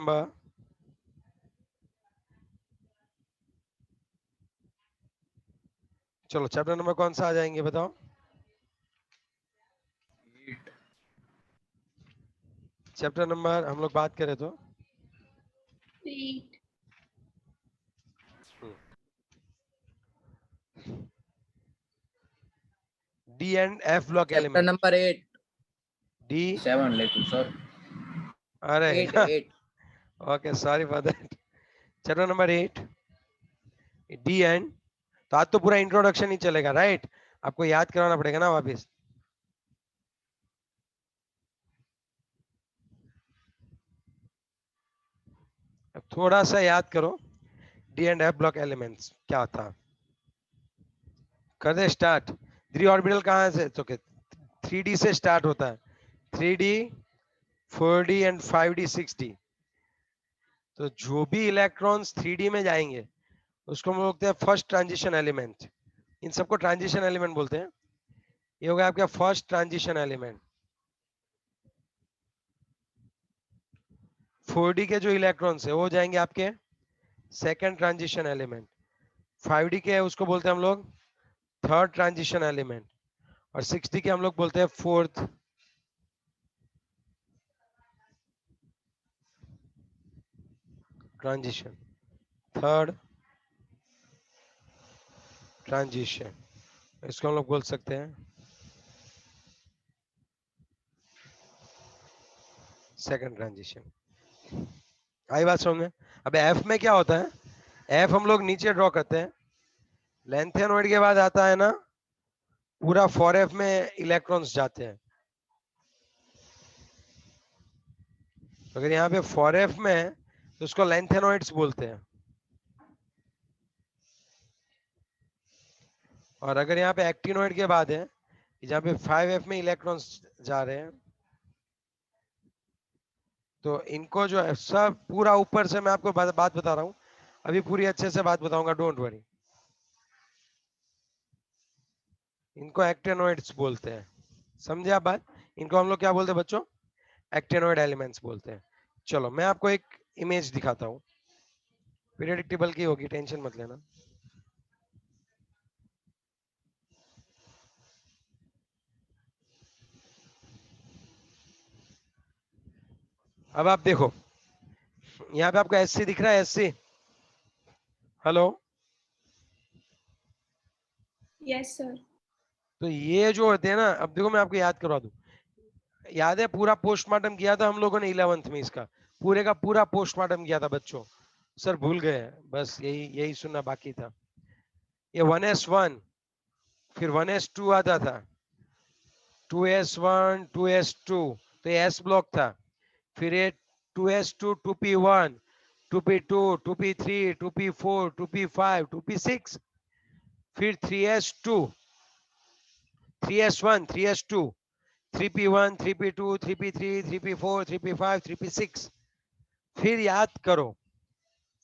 Number, चलो chapter number कौन सा आ जाएंगे बताओ। चैप्टर नंबर हम लोग बात करें तो 8. D and F block chapter element. Number 8 D 7 लेकिन सर अरे 8 okay sorry for that. Chapter number 8 D and, तो आज तो पूरा इंट्रोडक्शन ही चलेगा राइट, आपको याद कराना पड़ेगा ना वापिस। अब थोड़ा सा याद करो D and F block elements क्या था। कर दे स्टार्ट। थ्री ऑर्बिटल कहाँ से, तो 3D से स्टार्ट होता है, 3D 4D and 5D 6D। तो जो भी इलेक्ट्रॉन्स 3D में जाएंगे उसको हम बोलते हैं फर्स्ट ट्रांजिशन एलिमेंट। इन सबको ट्रांजिशन एलिमेंट बोलते हैं। ये हो गया आपका फर्स्ट ट्रांजिशन एलिमेंट। 4D के जो इलेक्ट्रॉन्स है वो जाएंगे आपके सेकंड ट्रांजिशन एलिमेंट। 5D के है उसको बोलते हैं हम लोग थर्ड ट्रांजिशन एलिमेंट, और 6D के हम लोग बोलते हैं फोर्थ ट्रांजिशन, थर्ड ट्रांजिशन, इसको हम लोग बोल सकते हैं सेकंड ट्रांजिशन। आई बात समझ में। अब एफ में क्या होता है, एफ हम लोग नीचे ड्रॉ करते हैं, लेंथेनॉइड के बाद आता है ना पूरा 4f में इलेक्ट्रॉन्स जाते हैं। अगर यहाँ पे 4f में है तो उसको लेंथेनॉइड्स बोलते हैं, और अगर यहाँ पे एक्टिनॉइड के बाद है जहाँ पे 5f में इलेक्ट्रॉन्स जा रहे हैं, तो इनको जो है सब पूरा ऊपर से मैं आपको बात बता रहा हूँ, अभी पूरी अच्छे से बात बताऊंगा, डोंट वरी। इनको एक्टिनॉइड्स बोलते हैं, समझे आप बात। इनको हम लोग क्या बोलते हैं बच्चों, एक्टिनॉइड एलिमेंट्स बोलते हैं। चलो मैं आपको एक इमेज दिखाता हूँ, पीरियोडिक टेबल की होगी, टेंशन मत लेना। अब आप देखो यहाँ पे आपको एससी दिख रहा है, एससी, हेलो। Yes, sir. तो ये जो होते हैं ना, अब देखो मैं आपको याद करवा दूं, याद है पूरा पोस्टमार्टम किया था हम लोगों ने 11th में, इसका पूरे का पूरा पोस्टमार्टम किया था बच्चों। सर भूल गए, बस यही यही सुनना बाकी था। ये 1s1, फिर 1s2 आता था, 2s1 2s2, तो ये एस ब्लॉक था। फिर ये 2s2 2p1 2p2 2p3 2p4 2p5 2p6, फिर 3s2 3s1 3s2 3p1 3p2 3p3 3p4 3p5 3p6, फिर याद करो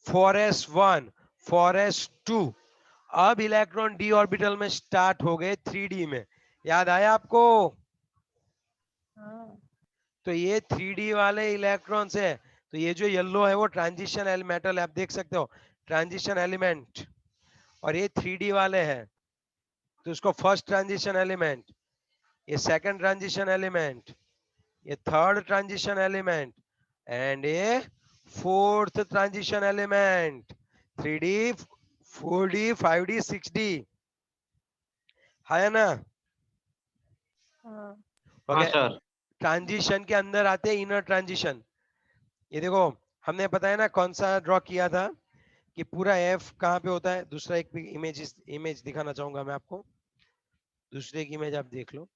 4s1 4s2। अब इलेक्ट्रॉन डी ऑर्बिटल में स्टार्ट हो गए 3D में, याद आया आपको। हाँ. तो ये 3D वाले इलेक्ट्रॉन्स है, तो ये जो येलो है वो ट्रांजिशन मेटल, आप देख सकते हो ट्रांजिशन एलिमेंट, और ये 3D वाले हैं तो उसको फर्स्ट ट्रांजिशन एलिमेंट, ये सेकंड ट्रांजिशन एलिमेंट, ये थर्ड ट्रांजिशन एलिमेंट, एंड ये fourth transition element. 3D 4D 5D 6D है ना। हाँ. हाँ ओके, सर ट्रांजिशन के अंदर आते हैं इनर ट्रांजिशन। ये देखो हमने बताया ना कौन सा ड्रॉ किया था कि पूरा एफ कहाँ पे होता है। दूसरा एक इमेज दिखाना चाहूंगा मैं आपको, दूसरे की इमेज आप देख लो।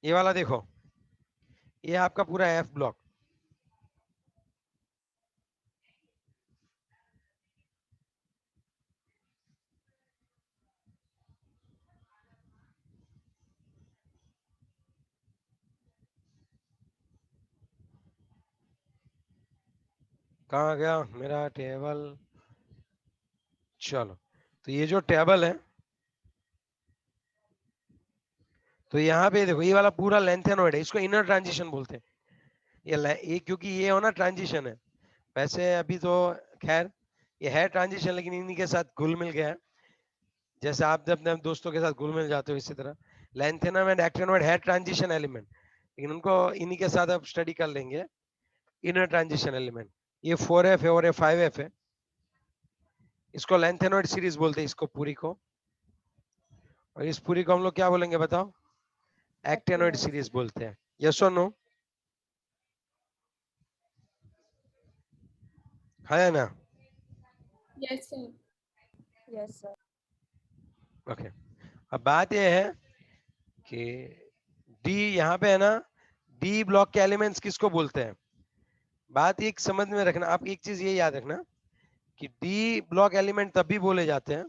ये वाला देखो, ये आपका पूरा एफ ब्लॉक। कहाँ गया मेरा टेबल, चलो। तो ये जो टेबल है तो यहाँ पे देखो ये वाला पूरा लेंथेनॉइड है, इसको इनर ट्रांजिशन बोलते हैं। ये क्योंकि ये होना ट्रांजिशन है, वैसे अभी तो खैर ये है ट्रांजिशन, लेकिन इन्हीं के साथ घुल मिल गया है, जैसे आप जब अपने दोस्तों के साथ घुल मिल जाते हो इसी तरह लेंथेनॉइड एक्टिनॉइड है ट्रांजिशन एलिमेंट, लेकिन उनको इन्हीं के साथ अब स्टडी कर लेंगे इनर ट्रांजिशन एलिमेंट। ये 4f है और ये 5f है, इसको लेंथेनॉइड सीरीज बोलते हैं इसको पूरी को, और इस पूरी को हम लोग क्या बोलेंगे बताओ? एक्टेनॉइड सीरीज बोलते हैं। यस और नो? है ना? Yes, sir. Yes, sir. Okay, अब बात यह है कि डी यहाँ पे है ना, डी ब्लॉक के एलिमेंट्स किसको बोलते हैं? बात एक समझ में रखना, आप एक चीज ये याद रखना कि डी ब्लॉक एलिमेंट तब भी बोले जाते हैं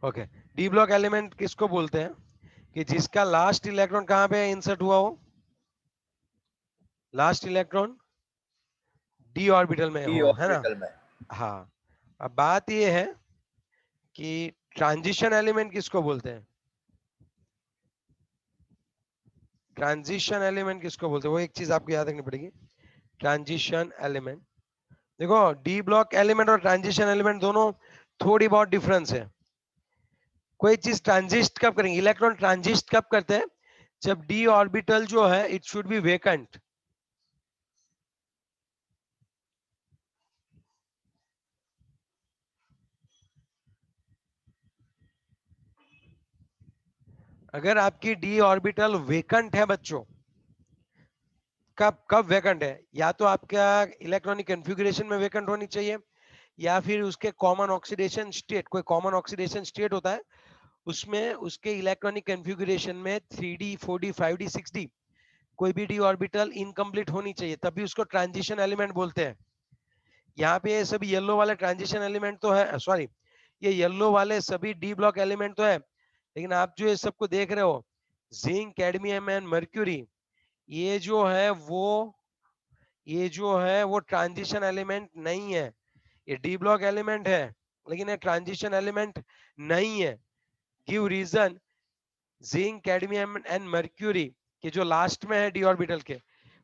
ओके, डी ब्लॉक एलिमेंट किसको बोलते हैं कि जिसका लास्ट इलेक्ट्रॉन कहां पे इंसर्ट हुआ हो? लास्ट इलेक्ट्रॉन डी ऑर्बिटल में डी हो, है ना? ऑर्बिटल में। हाँ, अब बात ये है कि ट्रांजिशन एलिमेंट किसको बोलते हैं? ट्रांजिशन एलिमेंट किसको बोलते हैं वो एक चीज आपको याद रखनी पड़ेगी। ट्रांजिशन एलिमेंट, देखो डी ब्लॉक एलिमेंट और ट्रांजिशन एलिमेंट दोनों थोड़ी बहुत डिफरेंस है। कोई चीज ट्रांजिस्ट कब करेंगे? इलेक्ट्रॉन ट्रांजिस्ट कब करते हैं? जब डी ऑर्बिटल जो है इट शुड बी वेकेंट। अगर आपकी डी ऑर्बिटल वेकेंट है बच्चों, कब कब वेकेंट है? या तो आपका इलेक्ट्रॉनिक कॉन्फ़िगरेशन में वेकेंट होनी चाहिए, या फिर उसके कॉमन ऑक्सीडेशन स्टेट, कोई कॉमन ऑक्सीडेशन स्टेट होता है उसमें उसके इलेक्ट्रॉनिक कॉन्फ़िगरेशन में 3d 4d 5d 6d कोई भी डी ऑर्बिटल इनकम्प्लीट होनी चाहिए, तभी उसको ट्रांजिशन एलिमेंट बोलते हैं। यहाँ पे ये सभी येलो वाले ट्रांजिशन एलिमेंट तो है, सॉरी ये येलो वाले सभी डी ब्लॉक एलिमेंट तो है, लेकिन आप जो ये सबको देख रहे हो जिंक कैडमियम एंड मर्क्यूरी, ये जो है वो ट्रांजिशन एलिमेंट नहीं है, ये डी ब्लॉक एलिमेंट है लेकिन ये ट्रांजिशन एलिमेंट नहीं है। Give reason, zinc cadmium and mercury के जो लास्ट में है डी ऑर्बिटल के,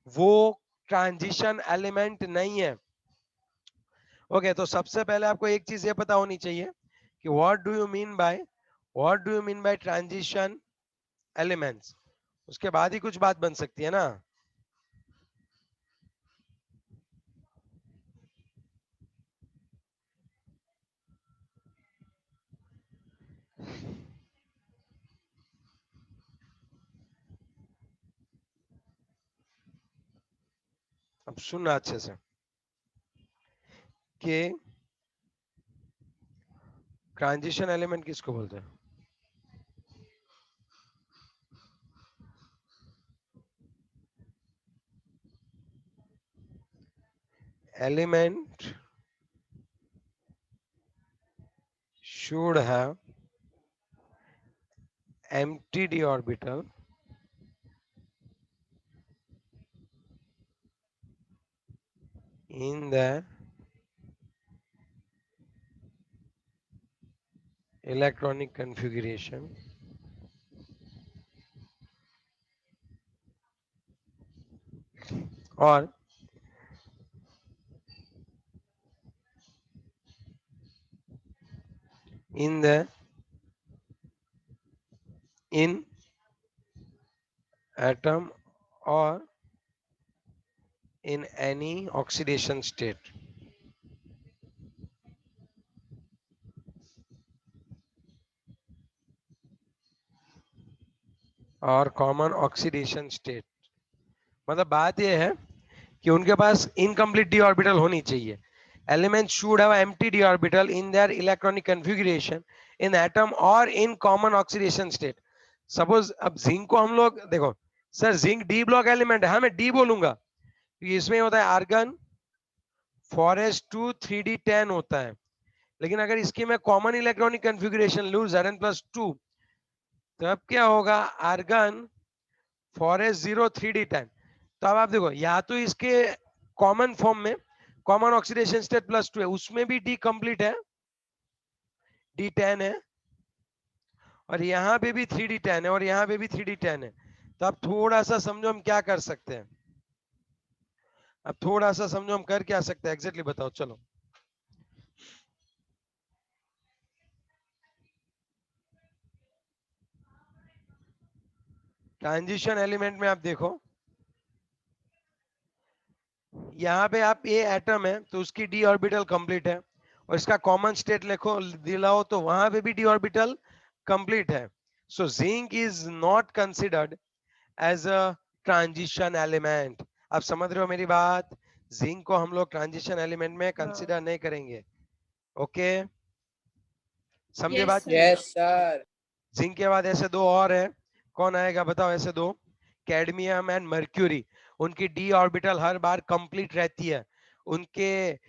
वो ट्रांजिशन एलिमेंट नहीं है। ओके, तो सबसे पहले आपको एक चीज ये पता होनी चाहिए कि what do you mean by transition elements, उसके बाद ही कुछ बात बन सकती है ना। अब सुनना अच्छे से कि ट्रांजिशन एलिमेंट किसको बोलते हैं? Element should have empty d orbital in the electronic configuration or in atom or in any oxidation state. और कॉमन ऑक्सीडेशन स्टेट, मतलब बात यह है कि उनके पास इनकम्प्लीट डी ऑर्बिटल होनी चाहिए। Element should have empty D orbital in their electronic configuration in atom और in common oxidation state. Suppose अब जिंक को हम लोग देखो, sir zinc D block element है, हाँ मैं डी बोलूंगा, इसमें होता है आर्गन 4s2 3d10 होता है, लेकिन अगर इसकी मैं कॉमन इलेक्ट्रॉनिक कॉन्फ़िगरेशन लूं Zn+2, तो अब क्या होगा? Argon four s 0 3d10। तो अब आप देखो, या तो इसके कॉमन फॉर्म में कॉमन ऑक्सीडेशन स्टेट +2 है, उसमें भी डी कंप्लीट है, D10 है, और यहाँ पे भी 3d10 है, और यहाँ पे भी 3d10 है। तो अब थोड़ा सा समझो हम क्या कर सकते हैं, अब थोड़ा सा समझो हम कर क्या सकते हैं, एग्जैक्टली बताओ। चलो ट्रांजिशन एलिमेंट में आप देखो, यहाँ पे आप ए एटम है तो उसकी डी ऑर्बिटल कंप्लीट है, और इसका कॉमन स्टेट लिखो दिलाओ तो वहां पे भी डी ऑर्बिटल कंप्लीट है। So zinc is not considered as a transition element. आप समझ रहे हो मेरी बात? जिंक को हम लोग ट्रांजिशन एलिमेंट में कंसिडर नहीं करेंगे। ओके, समझे Yes, बात? sir. Yes, sir. जिंक के बाद ऐसे दो और है, कौन आएगा बताओ? ऐसे दो, कैडमियम एंड मर्क्यूरी। उनकी डी ऑर्बिटल हर बार कंप्लीट रहती है, उनके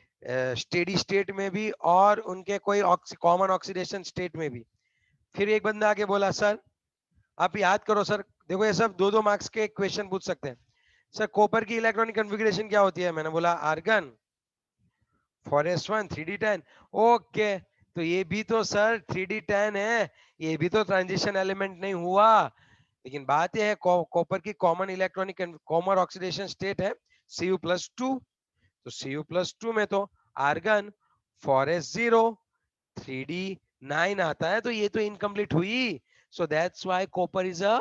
स्टेडी स्टेट में भी और उनके कोई कॉमन ऑक्सीडेशन स्टेट में भी। फिर एक बंदा आके बोला सर, आप याद करो सर, देखो ये सब 2-2 मार्क्स के क्वेश्चन पूछ सकते हैं। सर कॉपर की इलेक्ट्रॉनिक कॉन्फ़िगरेशन क्या होती है? मैंने बोला आर्गन फॉरेस्ट 1 3d10। ओके, तो ये भी तो सर 3d10 है, ये भी तो ट्रांजिशन एलिमेंट नहीं हुआ। लेकिन बात यह है कॉपर की common electronic common oxidation state है Cu+2। तो Cu+2 में तो आर्गन फॉरेस्ट 0 3d9 आता है, तो ये तो इनकम्प्लीट हुई। So that's why copper is a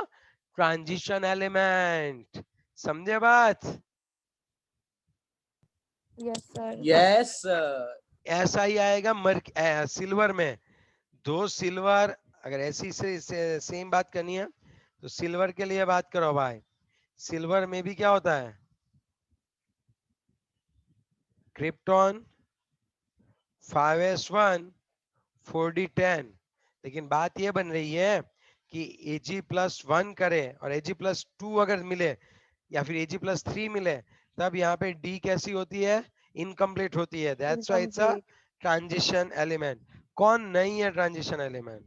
transition element. समझे बात? Yes, sir. Yes, sir. ऐसा ही आएगा सिल्वर में। दो सिल्वर, अगर ऐसी से सेम बात करनी है तो सिल्वर के लिए बात करो भाई। सिल्वर में भी क्या होता है? Krypton 5s1 4d10। लेकिन बात ये बन रही है कि Ag+1 करे और Ag+2 अगर मिले या फिर Ag+3 मिले, तब यहाँ पे D कैसी होती है? इनकम्प्लीट होती है। That's why it's a Incomplete. Transition element. कौन नहीं है ट्रांजिशन एलिमेंट?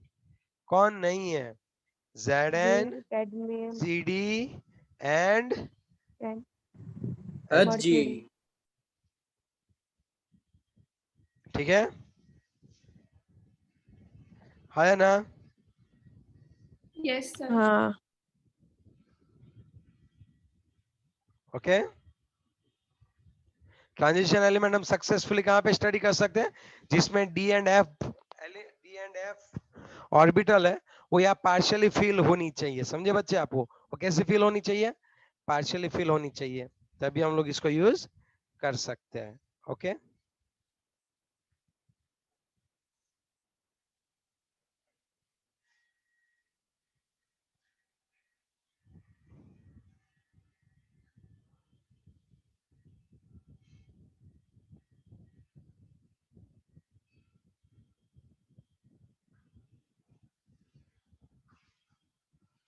कौन नहीं है? Zn, Zinc, cadmium, Cd and and Hg। mercury. Hg. ठीक है, है ना? Yes, sir. हाँ. ओके, ट्रांजिशन एलिमेंट हम सक्सेसफुली कहां पे स्टडी कर सकते हैं? जिसमें डी एंड एफ ऑर्बिटल है, वो या पार्शियली फिल होनी चाहिए। समझे बच्चे आप? वो कैसे फिल होनी चाहिए? पार्शियली फिल होनी चाहिए, तभी हम लोग इसको यूज कर सकते हैं। ओके,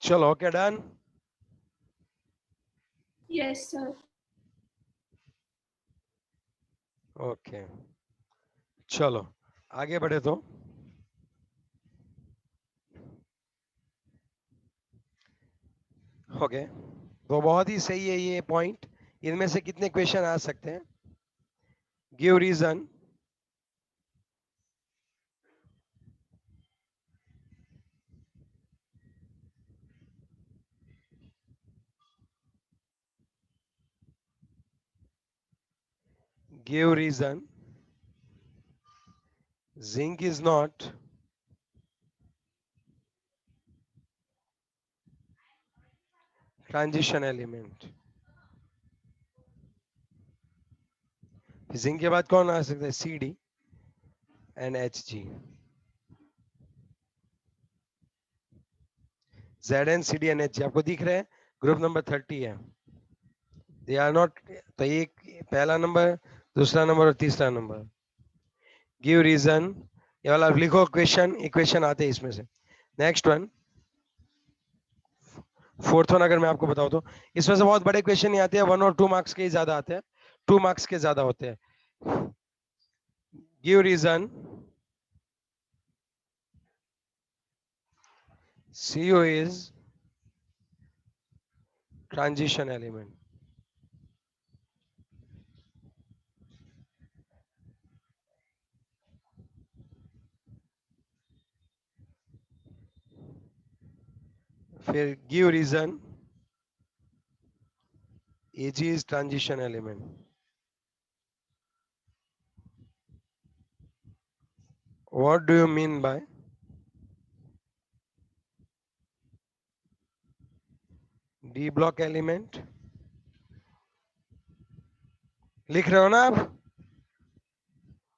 चलो okay, done. Yes, sir. Okay, चलो आगे बढ़े। तो ओके, तो बहुत ही सही है ये पॉइंट। इनमें से कितने क्वेश्चन आ सकते हैं? Give reason, give reason zinc is not transition element. Zinc के बाद कौन आ सकता है? Cd and Hg। Zn Cd and Hg आपको दिख रहे हैं, ग्रुप नंबर 30 है। दे आर नॉट, तो एक पहला नंबर, दूसरा नंबर और तीसरा नंबर। गिव रीजन, ये वाला लिखो क्वेश्चन, इक्वेशन आते हैं इसमें से। नेक्स्ट वन, फोर्थ वन अगर मैं आपको बताऊं तो इसमें से बहुत बड़े क्वेश्चन नहीं आते हैं, 1 और 2 मार्क्स के ही ज्यादा आते हैं, 2 मार्क्स के ज्यादा होते हैं। Give reason Cu is transition element. फिर give reason. AG is transition element. What do you mean by D block element? लिख रहे हो ना आप?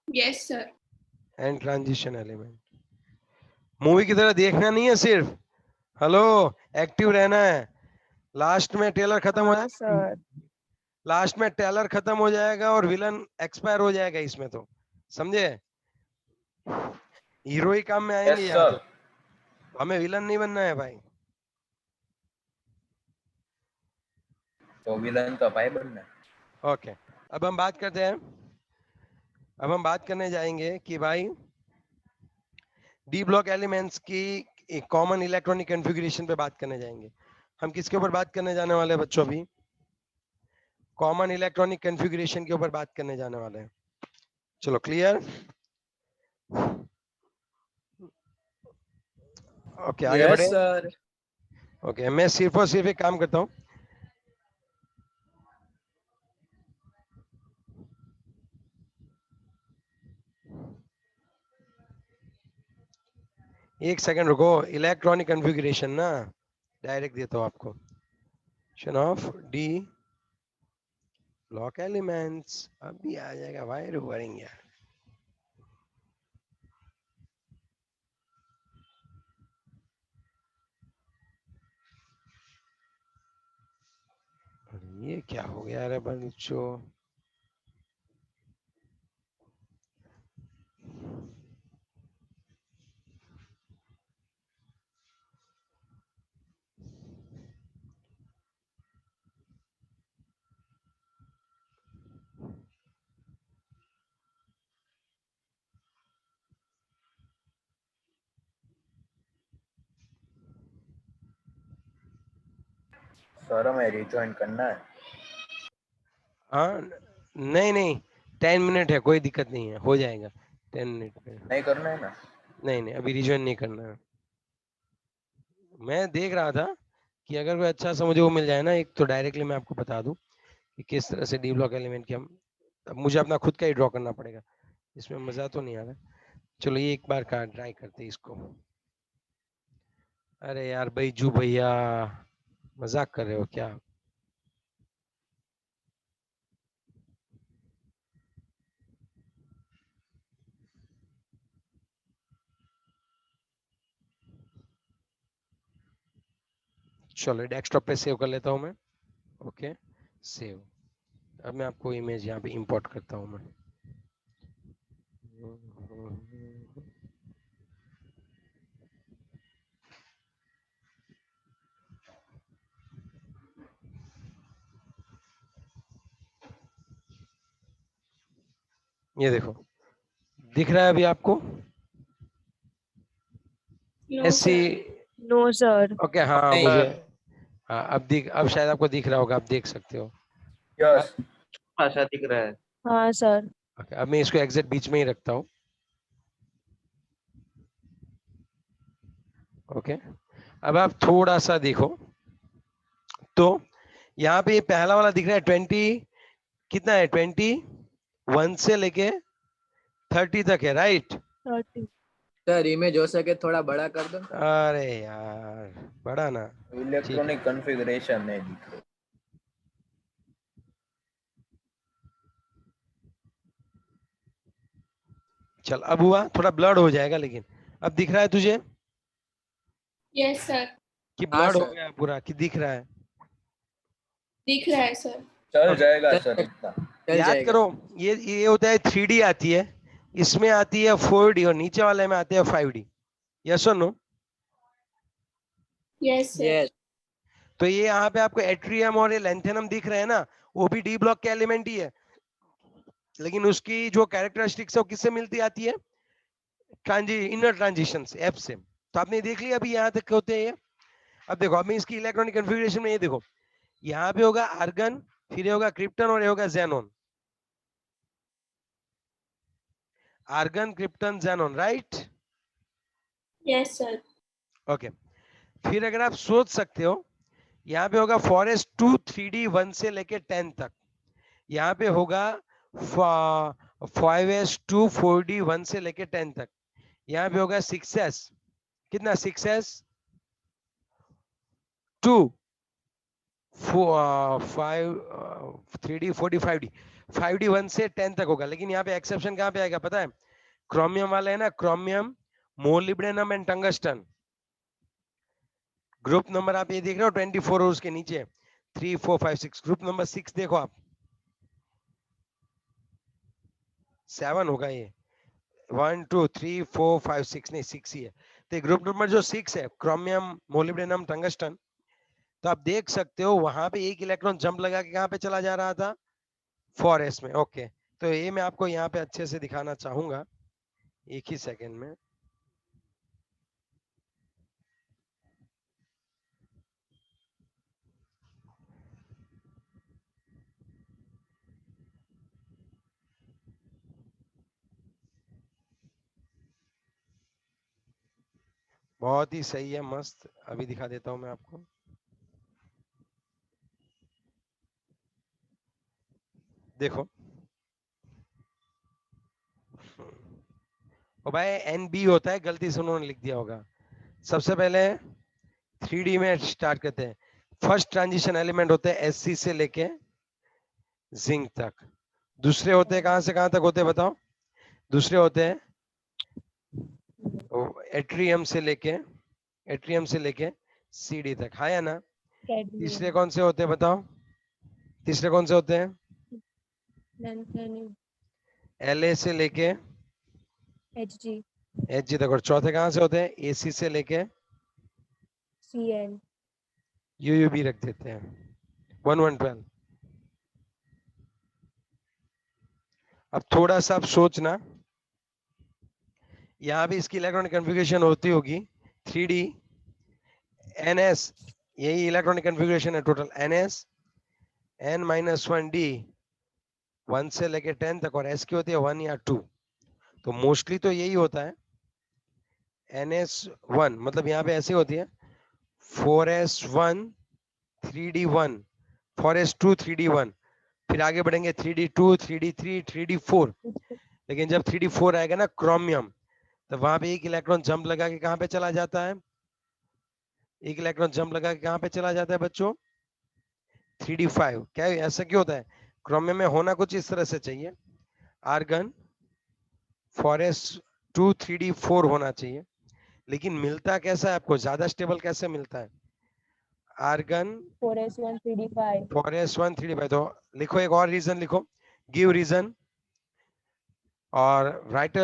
Yes, sir. And transition element. Movie की तरह देखना नहीं है सिर्फ, हेलो, एक्टिव रहना है। लास्ट में टेलर खत्म हो हाँ सर। लास्ट में टेलर खत्म हो जाएगा और विलन एक्सपायर हो जाएगा इसमें, तो समझे? हीरो ही काम में आएंगे यस यहाँ सर। तो हमें विलन नहीं बनना है भाई। तो विलन तो भाई बनना है। ओके, अब हम बात करते हैं, अब हम बात करने जाएंगे कि भाई डी ब्लॉक एलिमेंट्स की कॉमन इलेक्ट्रॉनिक कॉन्फ़िगरेशन पे बात करने जाएंगे। हम किसके ऊपर बात करने जाने वाले हैं बच्चों? अभी कॉमन इलेक्ट्रॉनिक कॉन्फ़िगरेशन के ऊपर बात करने जाने वाले हैं। चलो क्लियर? ओके, आगे बढ़े। सर। ओके, मैं सिर्फ और सिर्फ एक काम करता हूँ, एक सेकंड रुको। इलेक्ट्रॉनिक कॉन्फ़िगरेशन ना डायरेक्ट देता हूँ आपको, ऑफ डी ब्लॉक एलिमेंट्स। अभी आ जाएगा भाई, रुक यार। ये क्या हो गया रे बच्चों? सर हमें रिज्वाइन करना है। हाँ, नहीं नहीं, 10 मिनट है, कोई दिक्कत नहीं है, हो जाएगा 10 मिनट में। नहीं करना है ना? नहीं नहीं, अभी रिजॉइन नहीं करना है। मैं देख रहा था कि अगर कोई अच्छा सा मुझे वो मिल जाए ना एक, तो डायरेक्टली मैं आपको बता दूं कि किस तरह से डी ब्लॉक एलिमेंट की हम, अब मुझे अपना खुद का ही ड्रॉ करना पड़ेगा, इसमें मजा तो नहीं आ रहा। चलो ये एक बार का ट्राई करते हैं इसको। अरे यार बैजू भैया, मजाक कर रहे हो क्या? चलो डेस्कटॉप पे सेव कर लेता हूँ मैं। Okay save. अब मैं आपको इमेज यहाँ पे इंपोर्ट करता हूँ मैं। ये देखो, दिख रहा है अभी आपको? No, ऐसी sir. No sir. ओके, हाँ नहीं। मुझे, हाँ अब शायद आपको दिख रहा होगा, आप देख सकते हो। यस। भाषा दिख रहा है। हाँ सर। ओके, अब मैं इसको एग्जैक्ट बीच में ही रखता हूँ। ओके, अब आप थोड़ा सा देखो तो यहाँ पे पहला वाला दिख रहा है 20, कितना है? 21 से लेके 30 तक है, राइट? 30। सर इमेज हो सके थोड़ा बड़ा कर दो। अरे यार बड़ा ना, इलेक्ट्रॉनिक कॉन्फ़िगरेशन नहीं दिख रही। चल अब हुआ, थोड़ा ब्लड हो जाएगा, लेकिन अब दिख रहा है तुझे Yes, sir. कि हाँ ब्लड हो सर। गया पूरा, कि दिख रहा है? दिख रहा है सर. चल Okay. जाएगा चल- सर इतना। चल याद जाएगा। करो, ये होता है 3D आती है, इसमें आती है 4D और नीचे वाले में आते हैं 5D। यस और नो? Yes, sir. यस। तो ये यहाँ पे आपको एट्रियम और ये लेंथेनम दिख रहे हैं ना, वो भी डी ब्लॉक के एलिमेंट ही है, लेकिन उसकी जो कैरेक्टरिस्टिक्स है वो किससे मिलती आती है? इनर ट्रांजिशन से, एफ से। तो आपने देख लिया अभी यहाँ तक होते हैं ये। अब देखो, अभी इसकी इलेक्ट्रॉनिक कॉन्फ़िगरेशन में ये देखो, यहाँ पे होगा आर्गन, फिर ये होगा क्रिप्टन और ये होगा xenon. Argon, krypton, xenon, right? Yes, sir. Okay. फिर अगर आप सोच सकते हो, यहाँ पे होगा फॉरेस्ट 2 3D 1 से लेके 10 तक। यहाँ पे होगा 5s2 4D 1 से लेके 10 तक। यहाँ पे होगा 6s, कितना 6s 2 5 3D 4D 5D 5D 1 से 10 तक होगा। लेकिन यहाँ पे एक्सेप्शन कहाँ पे आएगा पता है? क्रोमियम वाला है ना, chromium, molybdenum and tungsten. Group number आप ये देख रहे हो 24 और उसके नीचे 3 4 5 6, ग्रुप नंबर 6 देखो आप, 7 होगा ये, 1 2 3 4 5 6, नहीं 6 ही है। तो ग्रुप नंबर जो 6 है, क्रोमियम, मोलिब्डेनम, टंगस्टन, तो आप देख सकते हो वहां पे एक इलेक्ट्रॉन जंप लगा के कहां पे चला जा रहा था? 4s में। ओके, तो ये मैं आपको यहाँ पे अच्छे से दिखाना चाहूंगा एक ही सेकेंड में। बहुत ही सही है, मस्त। अभी दिखा देता हूं मैं आपको। देखो, ओ भाई NB होता है, गलती से उन्होंने लिख दिया होगा। सबसे पहले 3D में स्टार्ट करते हैं। फर्स्ट ट्रांजिशन एलिमेंट होते हैं SC से लेके जिंक तक। दूसरे होते हैं कहां से कहां तक होते हैं बताओ? दूसरे होते हैं एट्रियम से लेके CD तक, हाँ या ना? तीसरे कौन से होते हैं बताओ? तीसरे कौन से होते हैं? LA से लेके HG तक। और चौथे कहां से होते हैं? AC से लेके UUB रख देते हैं, 1 1 12। अब थोड़ा सा आप सोचना, यहाँ भी इसकी इलेक्ट्रॉनिक कन्फिगरेशन होती होगी 3D NS, यही इलेक्ट्रॉनिक कन्फिगरेशन है टोटल। NS N-1D 1 से लेके 10 तक, और S की होती है 1 या 2। तो मोस्टली तो यही होता है NS1, मतलब यहाँ पे ऐसे होती है 4s1 3D1, 4s2 3D1, फिर आगे बढ़ेंगे 3D2 3D3 3D4। लेकिन जब 3D4 आएगा ना क्रोमियम, तो वहां पे एक इलेक्ट्रॉन जंप लगा के कहां पे चला जाता है? एक इलेक्ट्रॉन जंप लगा के कहां पे चला जाता है बच्चों? 3D5। क्या ऐसा क्यों होता है? क्रोमियम में होना कुछ इस तरह से चाहिए, आर्गन 4s2 3D4 होना चाहिए। लेकिन मिलता कैसा है आपको, ज्यादा स्टेबल कैसे मिलता है? Argon 4s1 3d5। 4s1 3d5। तो लिखो एक और रीजन लिखो, गिव रीजन और write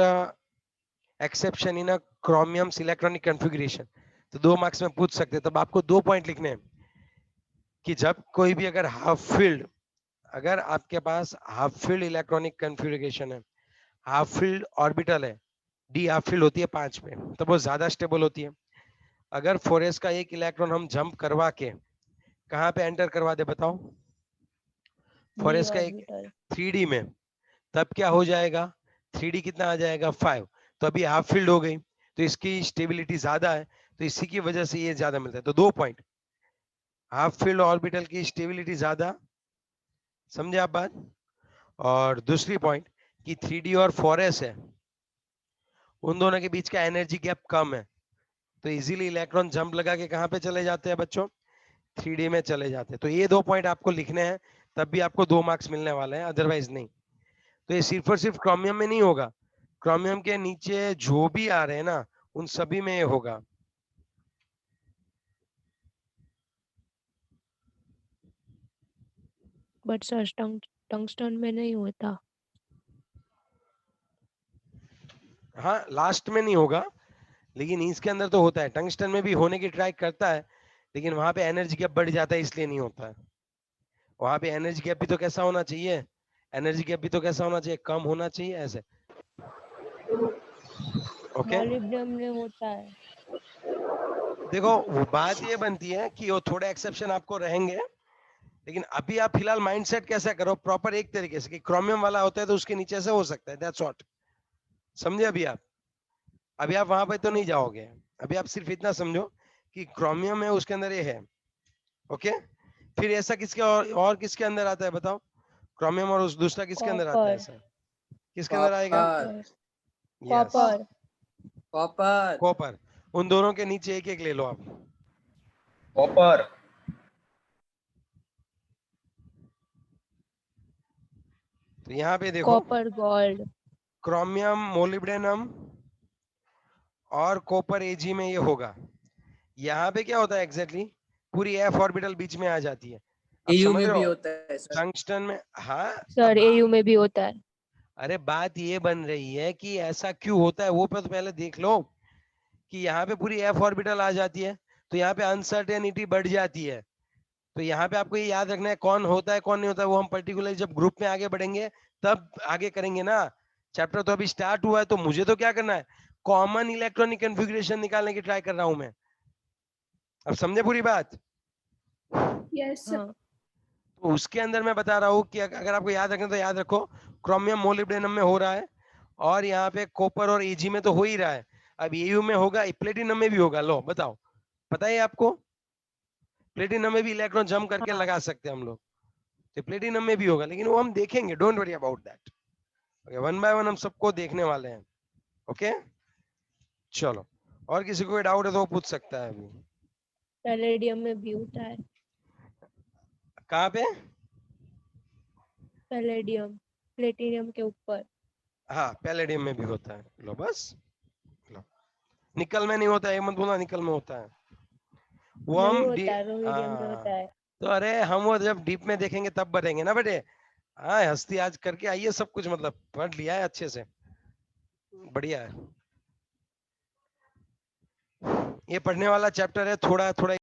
exception in a chromium's electronic configuration. तो 2 मार्क्स में पूछ सकते हैं। तब आपको 2 पॉइंट लिखने हैं कि जब कोई भी अगर हाफ फील्ड, अगर आपके पास हाफ फील्ड इलेक्ट्रॉनिक कॉन्फ़िगरेशन है, हाफ फील्ड ऑर्बिटल है, डी हाफ फील्ड होती है 5 पे, तो वो ज्यादा स्टेबल होती है। अगर 4s का एक इलेक्ट्रॉन हम जंप करवा के कहां पे एंटर करवा दे बताओ? 4s का एक 3D में, तब क्या हो जाएगा? 3D कितना आ जाएगा? 5। तो अभी हाफ फील्ड हो गई, तो इसकी स्टेबिलिटी ज्यादा है, तो इसी की वजह से ये ज्यादा मिलता है। तो 2 पॉइंट, हाफ फील्ड ऑर्बिटल की स्टेबिलिटी ज्यादा, समझे आप बात? और दूसरी पॉइंट कि 3D और 4s है, उन दोनों के बीच का एनर्जी गैप कम है, तो इजीली इलेक्ट्रॉन जंप लगा के कहां पे चले जाते हैं बच्चों? 3D में चले जाते हैं। तो ये 2 पॉइंट आपको लिखने हैं, तब भी आपको 2 मार्क्स मिलने वाले हैं, अदरवाइज नहीं। तो ये सिर्फ और सिर्फ क्रोमियम में नहीं होगा, क्रोमियम के नीचे जो भी आ रहे हैं ना, उन सभी में ये होगा। बट सर टंगस्टन में नहीं होता। हाँ, लास्ट में नहीं होगा, लेकिन इसके अंदर तो होता है। टंगस्टन में भी होने की ट्राई करता है, लेकिन वहां पे एनर्जी गैप बढ़ जाता है, इसलिए नहीं होता है। वहां पे एनर्जी गैप भी तो कैसा होना चाहिए? एनर्जी गैप भी तो कैसा होना चाहिए? कम होना चाहिए, ऐसे। ओके, मॉलिब्डेनम में होता है। देखो वो बात ये बनती है कि वो थोड़े एक्सेप्शन आपको रहेंगे, लेकिन अभी आप फिलहाल माइंडसेट कैसा करो प्रॉपर एक तरीके से कि क्रोमियम वाला होता है तो उसके नीचे से हो सकता है, दैट्स व्हाट। समझे अभी आप वहां पे तो नहीं जाओगे, अभी आप सिर्फ इतना समझो कि क्रोमियम है उसके अंदर ये है। ओके, फिर ऐसा किसके और किसके अंदर आता है बताओ? क्रोमियम और उस दूसरा किसके अंदर आता है? कॉपर। ऐसा किसके अंदर आएगा? Yes, copper. कॉपर। कॉपर। उन दोनों के नीचे एक एक ले लो आप। कॉपर। तो यहाँ पे देखो कॉपर गोल्ड। क्रोमियम मोलिब्डेनम और कॉपर एजी में ये होगा। यहाँ पे क्या होता है एग्जैक्टली पूरी एफ ऑर्बिटल बीच में आ जाती है। आप एयू समझ में रहे भी हो? होता है सर। टंगस्टन में, हाँ। सर एयू में भी होता है। अरे बात ये बन रही है कि ऐसा क्यों होता है वो पे तो पहले देख लो कि यहाँ पे पूरी एफ ऑर्बिटल आ जाती है तो यहाँ पे अनसर्टेनिटी बढ़ जाती है। तो यहाँ पे आपको ये याद रखना है कौन होता है कौन नहीं होता है, वो हम पर्टिकुलर जब ग्रुप में आगे बढ़ेंगे तब आगे करेंगे ना। चैप्टर तो अभी स्टार्ट हुआ है तो मुझे तो क्या करना है, कॉमन इलेक्ट्रॉनिक कॉन्फ़िगरेशन निकालने की ट्राई कर रहा हूं मैं। अब समझे पूरी बात? Yes, sir. हाँ। तो उसके अंदर मैं बता रहा हूँ कि अगर आपको याद रखना तो याद रखो क्रोमियम मोलिब्डेनम में हो रहा है और यहाँ पे कॉपर और एजी में तो हो ही रहा है। अब एयू में होगा, प्लेटिनम में भी होगा। लो बताओ, पता है आपको? प्लेटिनम में भी इलेक्ट्रॉन जंप करके हाँ। लगा सकते हैं हम लोग, तो प्लेटिनम में भी होगा, लेकिन वो हम देखेंगे, don't worry about that. Okay, one by one हम सबको देखने वाले हैं। ओके, चलो, और किसी को कोई डाउट है तो वो पूछ सकता है अभी। पैलेडियम में भी होता है। कहाँ पे? पैलेडियम प्लेटिनियम के ऊपर। हाँ, पैलेडियम में भी होता है। लो बस, लो। निकल में नहीं होता है, ये मत बोलना निकल में होता है। वो नहीं हम होता है, रोहिडियम में होता है। तो अरे हम वो जब डीप में देखेंगे तब बढ़ेंगे ना बेटे। हाँ, हस्ती आज करके आइए, सब कुछ मतलब पढ़ लिया है अच्छे से, बढ़िया है। ये पढ़ने वाला चैप्टर है, थोड़ा थोड़ा